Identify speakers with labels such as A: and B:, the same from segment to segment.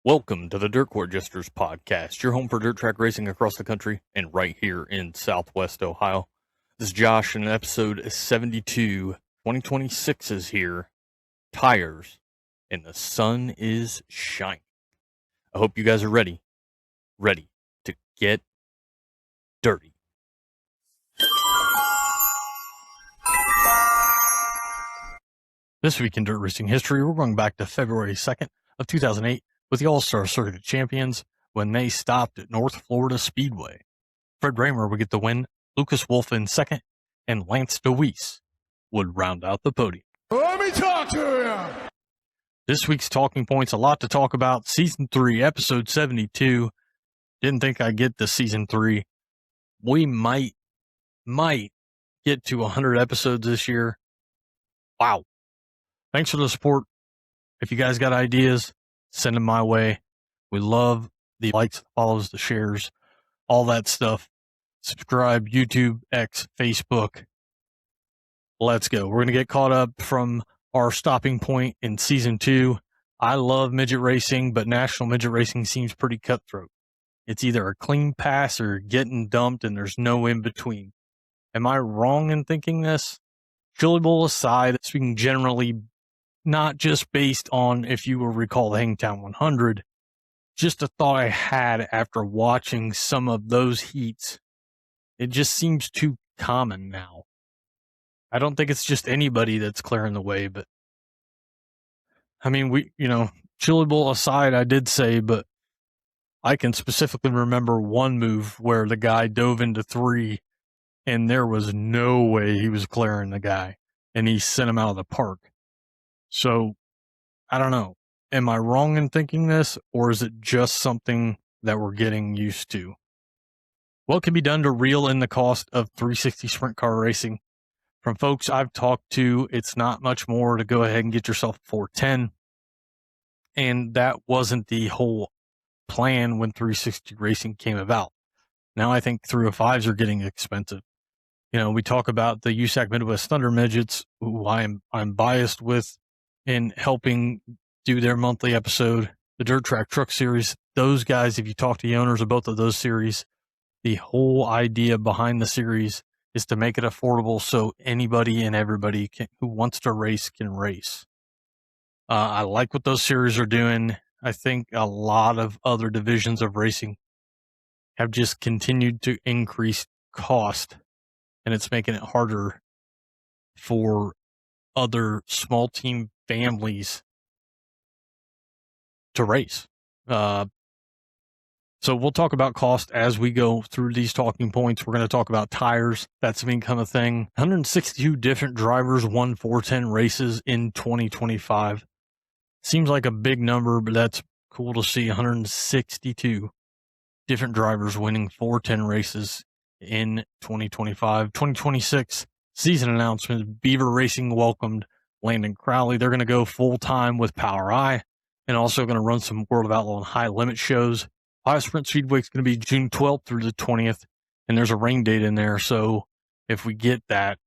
A: Welcome to the Court Jesters Podcast, your home for dirt track racing across the country and right here in Southwest Ohio. This is Josh, and episode 72, 2026 is here, tires, and the sun is shining. I hope you guys are ready to get dirty. This week in dirt racing history, we're going back to February 2nd of 2008 with the All-Star Circuit champions when they stopped at North Florida Speedway. Fred Raymer would get the win, Lucas Wolf in second, and Lance DeWeese would round out the podium.
B: Let me talk to you.
A: This week's talking points, a lot to talk about. Season 3, episode 72. Didn't think I'd get to season 3. We might get to 100 episodes this year. Wow. Thanks for the support. If you guys got ideas, send them my way. We love the likes, the follows, the shares, all that stuff. Subscribe, YouTube, X, Facebook. Let's go. We're going to get caught up from our stopping point in season 2. I love midget racing, but national midget racing seems pretty cutthroat. It's either a clean pass or getting dumped, and there's no in between. Am I wrong in thinking this? Chili Bowl aside, speaking generally, not just based on, if you will recall, the Hangtown 100, just a thought I had after watching some of those heats. It just seems too common now. I don't think it's just anybody that's clearing the way, but I mean, Chili Bowl aside, I did say, but I can specifically remember one move where the guy dove into 3 and there was no way he was clearing the guy, and he sent him out of the park. So, I don't know. Am I wrong in thinking this, or is it just something that we're getting used to? What can be done to reel in the cost of 360 sprint car racing? From folks I've talked to, it's not much more to go ahead and get yourself a 410. And that wasn't the whole plan when 360 racing came about. Now I think 305s are getting expensive. We talk about the USAC Midwest Thunder Midgets, who I'm biased with in helping do their monthly episode, the Dirt Track Truck Series. Those guys, if you talk to the owners of both of those series, the whole idea behind the series is to make it affordable so anybody and everybody who wants to race can race. I like what those series are doing. I think a lot of other divisions of racing have just continued to increase cost, and it's making it harder for other small team families to race. So we'll talk about cost as we go through these talking points. We're going to talk about tires. That's become a thing. 162 different drivers won 410 races in 2025. Seems like a big number, but that's cool to see. 162 different drivers winning 410 races in 2025. 2026 season announcement. Beaver Racing welcomed Landon Crowley. They're going to go full-time with Power I, and also going to run some World of Outlaws and high limit shows. Ohio Sprint Speedway is going to be June 12th through the 20th, and there's a rain date in there. So if we get that,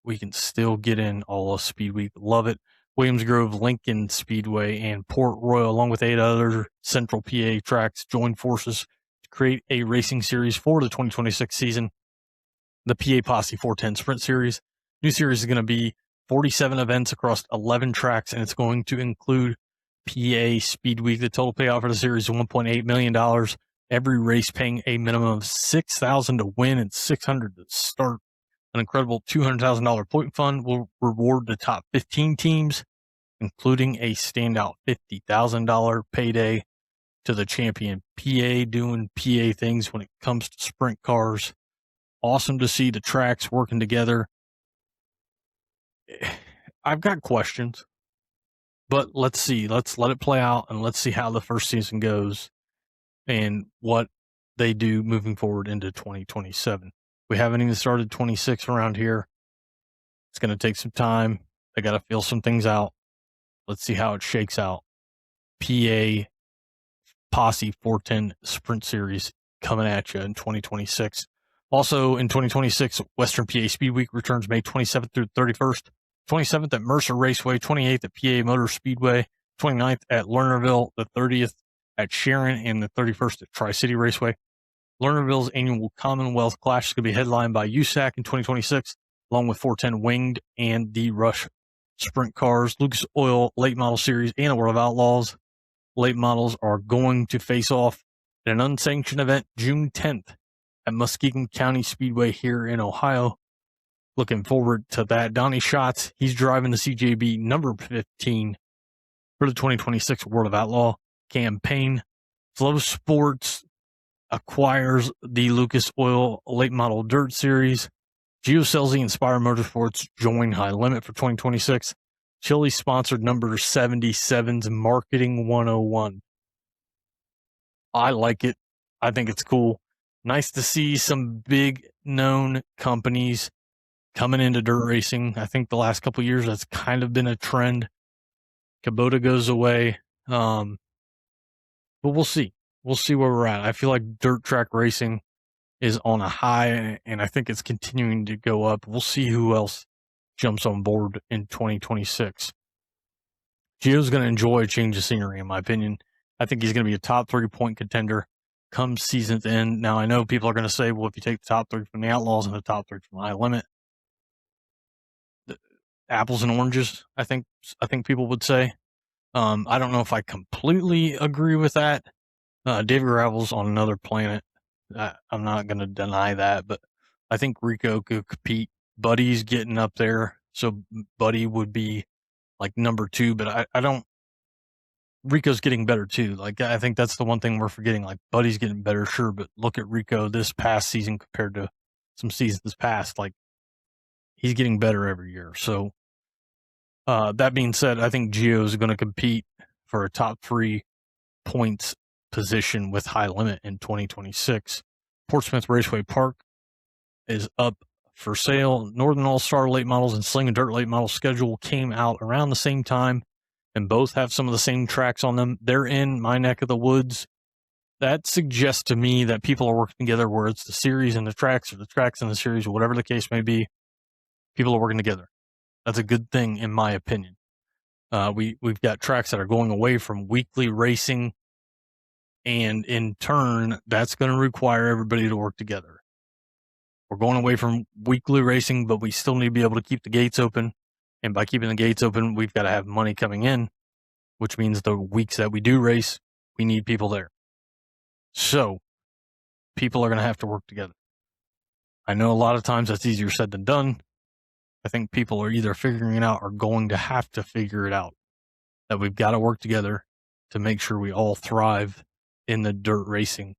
A: we can still get in all of Speed Week. Love it. Williams Grove, Lincoln Speedway, and Port Royal, along with 8 other Central PA tracks, join forces to create a racing series for the 2026 season. The PA Posse 410 Sprint Series. New series is going to be 47 events across 11 tracks, and it's going to include PA Speed Week. The total payout for the series is $1.8 million. Every race paying a minimum of $6,000 to win and $600 to start. An incredible $200,000 point fund will reward the top 15 teams, including a standout $50,000 payday to the champion. PA doing PA things when it comes to sprint cars. Awesome to see the tracks working together. I've got questions, but let's see. Let's let it play out, and let's see how the first season goes and what they do moving forward into 2027. We haven't even started 26 around here. It's going to take some time. They got to feel some things out. Let's see how it shakes out. PA Posse 410 Sprint Series coming at you in 2026. Also in 2026, Western PA Speed Week returns May 27th through 31st. 27th at Mercer Raceway, 28th at PA Motor Speedway, 29th at Lernerville, the 30th at Sharon and the 31st at Tri-City Raceway. Lernerville's annual Commonwealth Clash is going to be headlined by USAC in 2026, along with 410 Winged and the Rush Sprint Cars, Lucas Oil Late Model Series, and the World of Outlaws. Late models are going to face off in an unsanctioned event June 10th at Muskegon County Speedway here in Ohio. Looking forward to that. Donnie Schatz, he's driving the CJB number 15 for the 2026 World of Outlaw campaign. Flow Sports acquires the Lucas Oil Late Model Dirt Series. Gio Scelzi and Spire Motorsports join High Limit for 2026. Chili sponsored number 77's Marketing 101. I like it. I think it's cool. Nice to see some big known companies coming into dirt racing. I think the last couple of years that's kind of been a trend. Kubota goes away. But we'll see. We'll see where we're at. I feel like dirt track racing is on a high, and I think it's continuing to go up. We'll see who else jumps on board in 2026. Gio's going to enjoy a change of scenery, in my opinion. I think he's going to be a top 3-point contender come season's end. Now, I know people are going to say, well, if you take the top 3 from the Outlaws and the top 3 from High Limit, apples and oranges, I think people would say. I don't know if I completely agree with that. David Gravel's on another planet. I'm not going to deny that, but I think Rico could compete. Buddy's getting up there, so Buddy would be like number 2, but I don't. Rico's getting better too. Like, I think that's the one thing we're forgetting. Like, Buddy's getting better, sure, but look at Rico this past season compared to some seasons past. Like, he's getting better every year. So, that being said, I think Gio is going to compete for a top 3 points position with High Limit in 2026. Portsmouth Raceway Park is up for sale. Northern All-Star late models and Sling and Dirt late model schedule came out around the same time, and both have some of the same tracks on them. They're in my neck of the woods. That suggests to me that people are working together, where it's the series and the tracks, or the tracks and the series, or whatever the case may be. People are working together. That's a good thing, in my opinion. We've got tracks that are going away from weekly racing, and in turn, that's going to require everybody to work together. We're going away from weekly racing, but we still need to be able to keep the gates open. And by keeping the gates open, we've got to have money coming in, which means the weeks that we do race, we need people there. So, people are going to have to work together. I know a lot of times that's easier said than done. I think people are either figuring it out or going to have to figure it out. That we've got to work together to make sure we all thrive in the dirt racing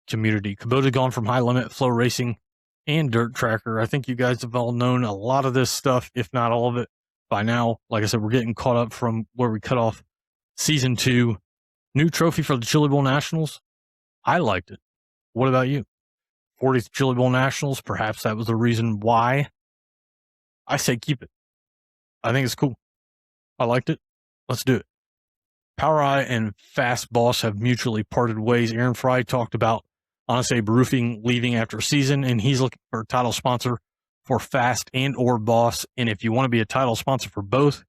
A: community. Kubota gone from High Limit, Flow Racing, and Dirt Tracker. I think you guys have all known a lot of this stuff, if not all of it, by now. Like I said, we're getting caught up from where we cut off season 2. New trophy for the Chili Bowl Nationals. I liked it. What about you? 40th Chili Bowl Nationals. Perhaps that was the reason why. I say keep it. I think it's cool. I liked it. Let's do it. Power Eye and Fast Boss have mutually parted ways. Aaron Fry talked about Honest Abe Roofing leaving after a season, and he's looking for a title sponsor for Fast and or Boss. And if you want to be a title sponsor for both,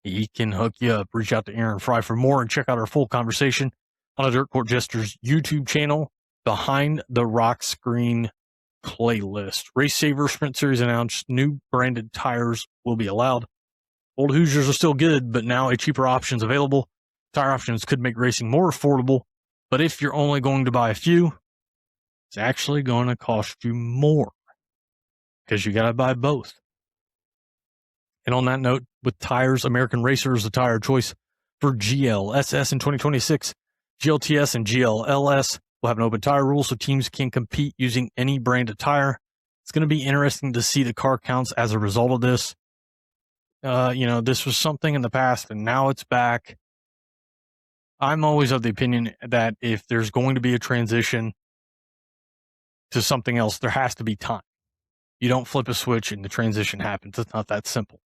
A: he can hook you up. Reach out to Aaron Fry for more, and check out our full conversation on the Dirt Court Jesters YouTube channel, Behind the Rock Screen playlist. RaceSaver Sprint Series announced new branded tires will be allowed. Old Hoosiers are still good, but now a cheaper option is available. Tire options could make racing more affordable, but if you're only going to buy a few, it's actually going to cost you more because you got to buy both. And on that note, with tires, American Racer is the tire choice for GLSS in 2026. GLTS and GLLS will have an open tire rule, so teams can compete using any brand of tire. It's going to be interesting to see the car counts as a result of this. This was something in the past, and now it's back. I'm always of the opinion that if there's going to be a transition to something else, there has to be time. You don't flip a switch and the transition happens. It's not that simple.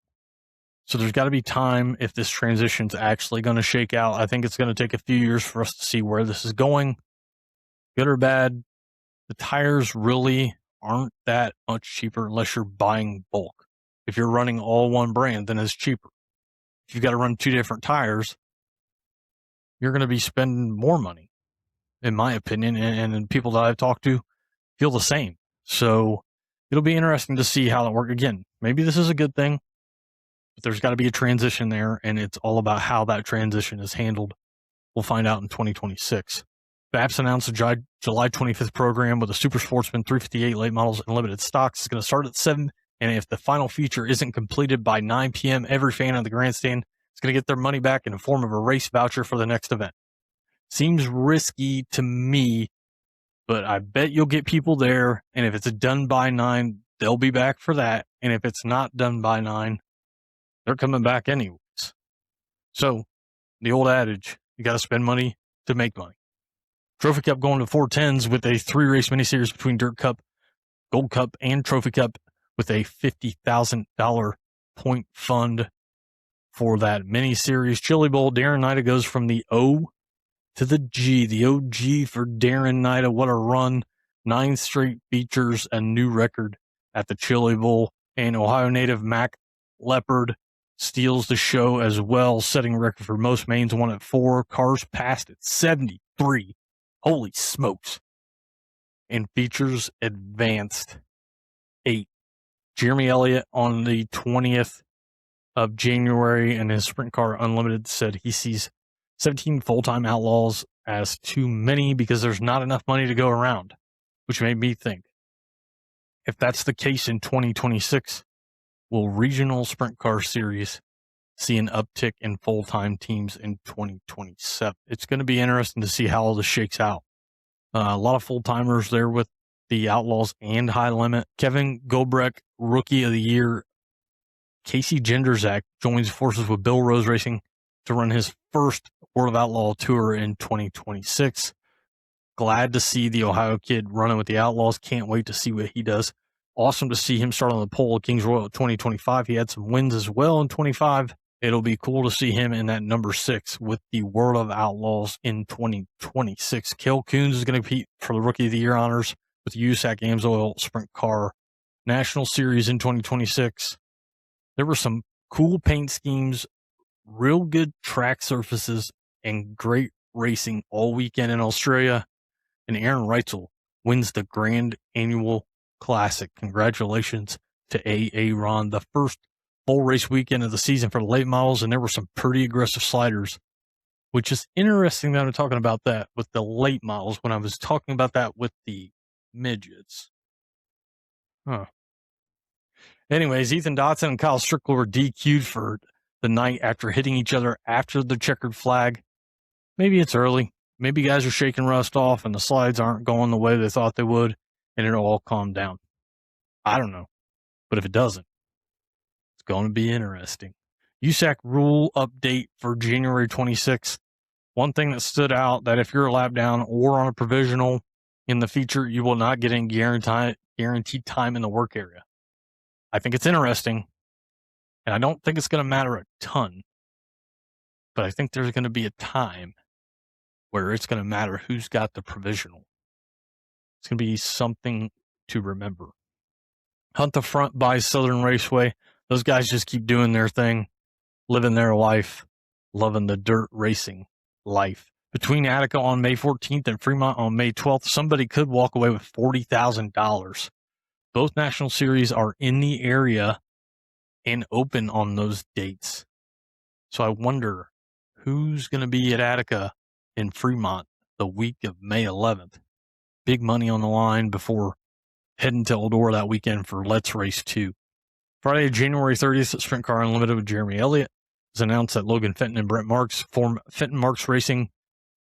A: So there's got to be time if this transition's actually going to shake out. I think it's going to take a few years for us to see where this is going. Good or bad, the tires really aren't that much cheaper unless you're buying bulk. If you're running all one brand, then it's cheaper. If you've got to run 2 different tires, you're going to be spending more money, in my opinion, and people that I've talked to feel the same. So it'll be interesting to see how that works. Again, maybe this is a good thing, but there's got to be a transition there, and it's all about how that transition is handled. We'll find out in 2026. BAPS announced a July 25th program with a Super Sportsman 358 late models and limited stocks. It's going to start at 7, and if the final feature isn't completed by 9 p.m., every fan of the grandstand is going to get their money back in the form of a race voucher for the next event. Seems risky to me, but I bet you'll get people there, and if it's done by 9, they'll be back for that, and if it's not done by 9, they're coming back anyways. So, the old adage, you got to spend money to make money. Trophy Cup going to 410s with a 3-race miniseries between Dirt Cup, Gold Cup, and Trophy Cup with a $50,000 point fund for that miniseries. Chili Bowl, Darren Nida goes from the O to the G. The OG for Darren Nida. What a run. 9 straight features, a new record at the Chili Bowl. And Ohio native Mac Leopard steals the show as well, setting a record for most mains, won at 4. Cars passed at 73. Holy smokes. And features advanced 8. Jeremy Elliott on the 20th of January and his Sprint Car Unlimited said he sees 17 full-time Outlaws as too many because there's not enough money to go around, which made me think, if that's the case in 2026, will regional Sprint Car Series see an uptick in full-time teams in 2027? It's going to be interesting to see how all this shakes out. A lot of full-timers there with the Outlaws and High Limit. Kevin Goldbrecht, Rookie of the Year. Casey Jindrzak joins forces with Bill Rose Racing to run his first World of Outlaw tour in 2026. Glad to see the Ohio kid running with the Outlaws. Can't wait to see what he does. Awesome to see him start on the pole at Kings Royal 2025. He had some wins as well in 25. It'll be cool to see him in that number 6 with the World of Outlaws in 2026. Kel Coons is going to compete for the Rookie of the Year honors with the USAC Amsoil Sprint Car National Series in 2026. There were some cool paint schemes, real good track surfaces, and great racing all weekend in Australia. And Aaron Reitzel wins the Grand Annual Classic. Congratulations to Aaron. The first full race weekend of the season for the late models, and there were some pretty aggressive sliders, which is interesting that I'm talking about that with the late models when I was talking about that with the midgets. Anyways, Ethan Dotson and Kyle Strickler were DQ'd for the night after hitting each other after the checkered flag. Maybe it's early. Maybe guys are shaking rust off and the slides aren't going the way they thought they would, and it'll all calm down. I don't know. But if it doesn't, it's going to be interesting. USAC rule update for January 26th. One thing that stood out, that if you're a lap down or on a provisional in the feature, you will not get any guaranteed time in the work area. I think it's interesting, and I don't think it's going to matter a ton, but I think there's going to be a time where it's going to matter who's got the provisional. It's going to be something to remember. Hunt the Front by Southern Raceway. Those guys just keep doing their thing, living their life, loving the dirt racing life. Between Attica on May 14th and Fremont on May 12th, somebody could walk away with $40,000. Both national series are in the area and open on those dates. So I wonder who's going to be at Attica in Fremont the week of May 11th. Big money on the line before heading to Eldora that weekend for Let's Race 2. Friday, January 30th, Sprint Car Unlimited with Jeremy Elliott is announced that Logan Fenton and Brent Marks form Fenton Marks Racing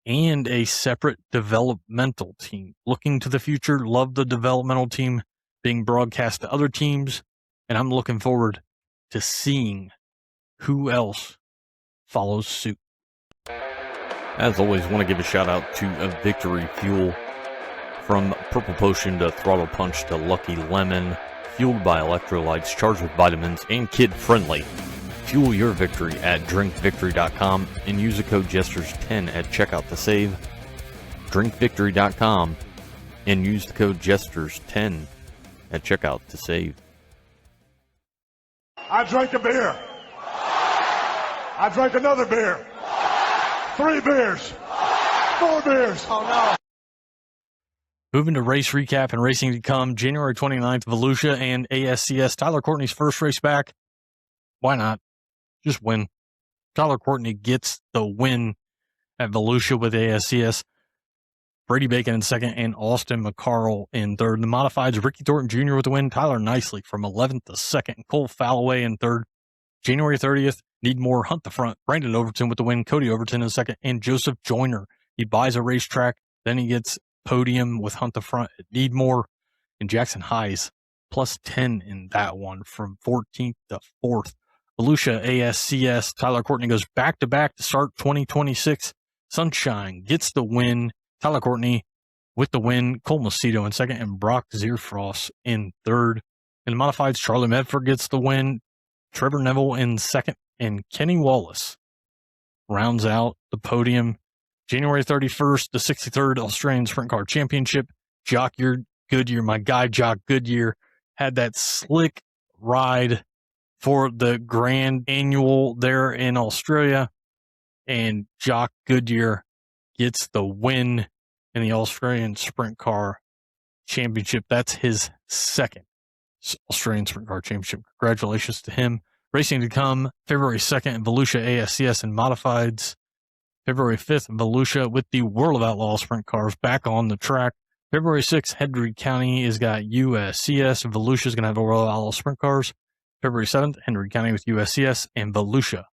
A: and a separate developmental team. Looking to the future, love the developmental team being broadcast to other teams, and I'm looking forward to seeing who else follows suit. As always, want to give a shout out to a Victory Fuel. From Purple Potion to Throttle Punch to Lucky Lemon, fueled by electrolytes, charged with vitamins, and kid-friendly. Fuel your victory at drinkvictory.com and use the code Jesters10 at checkout to save. Drinkvictory.com and use the code Jesters10 at checkout to save.
B: I drank a beer. I drank another beer. 3 beers. 4 beers.
C: Oh, no.
A: Moving to race recap and racing to come, January 29th, Volusia and ASCS. Tyler Courtney's first race back. Why not? Just win. Tyler Courtney gets the win at Volusia with ASCS. Brady Bacon in second and Austin McCarl in third. The modifieds, Ricky Thornton Jr. with the win. Tyler Nicely from 11th to second. And Cole Falloway in third. January 30th, Needmore Hunt the front. Brandon Overton with the win. Cody Overton in second. And Joseph Joyner. He buys a racetrack. Then he gets podium with Hunt the front at Needmore. And Jackson Highs plus 10 in that one from 14th to 4th. Volusia ASCS. Tyler Courtney goes back-to-back to start 2026. Sunshine gets the win. Tyler Courtney with the win. Cole Macedo in second and Brock Zierfrost in third. In the modifieds, Charlie Medford gets the win. Trevor Neville in second and Kenny Wallace rounds out the podium. January 31st, the 63rd Australian Sprint Car Championship. Jock Goodyear, my guy Jock Goodyear, had that slick ride for the Grand Annual there in Australia. And Jock Goodyear gets the win in the Australian Sprint Car Championship. That's his second Australian Sprint Car Championship. Congratulations to him. Racing to come, February 2nd in Volusia ASCS and modifieds. February 5th in Volusia with the World of Outlaws Sprint Cars back on the track. February 6th, Hendry County has got USCS. Volusia is going to have the World of Outlaws Sprint Cars. February 7th, Hendry County with USCS and Volusia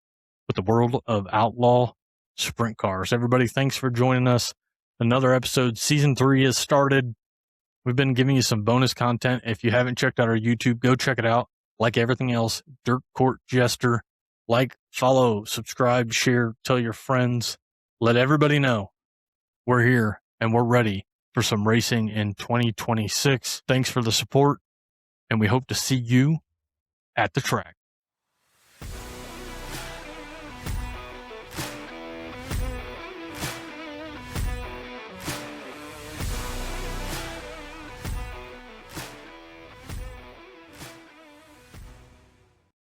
A: with the World of Outlaw Sprint Cars. Everybody, thanks for joining us. Another episode. Season 3 has started. We've been giving you some bonus content. If you haven't checked out our YouTube, go check it out. Like everything else, Dirt Court Jester. Like, follow, subscribe, share, tell your friends. Let everybody know we're here and we're ready for some racing in 2026. Thanks for the support, and we hope to see you at the track.